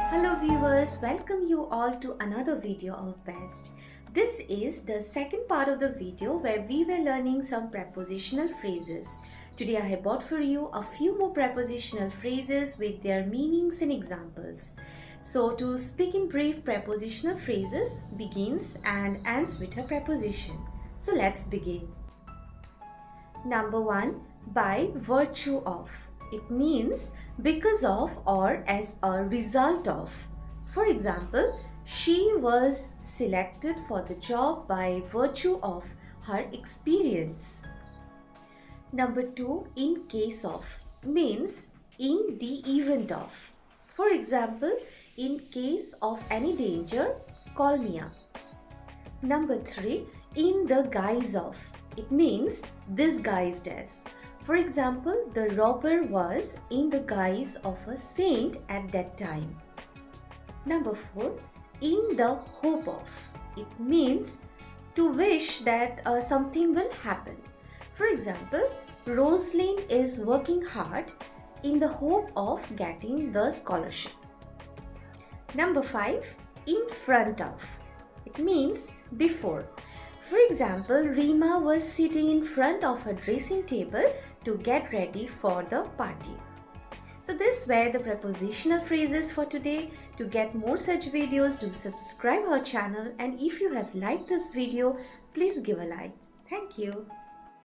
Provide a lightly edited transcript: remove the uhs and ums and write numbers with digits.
Hello viewers, welcome you all to another video of BEST. This is the second part of the video where we were learning some prepositional phrases. Today I have brought for you a few more prepositional phrases with their meanings and examples. So to speak in brief, prepositional phrases begins and ends with a preposition. So let's begin. Number 1, by virtue of. It means because of or as a result of. For example, she was selected for the job by virtue of her experience. Number 2, in case of, means in the event of. For example, in case of any danger, call me up. Number 3, in the guise of. It means disguised as. For example, the robber was in the guise of a saint at that time. Number 4, in the hope of. It means to wish that something will happen. For example, Rosaline is working hard in the hope of getting the scholarship. Number 5, in front of. It means before. For example, Rima was sitting in front of her dressing table to get ready for the party. So these were the prepositional phrases for today. To get more such videos, do subscribe our channel, and if you have liked this video, please give a like. Thank you.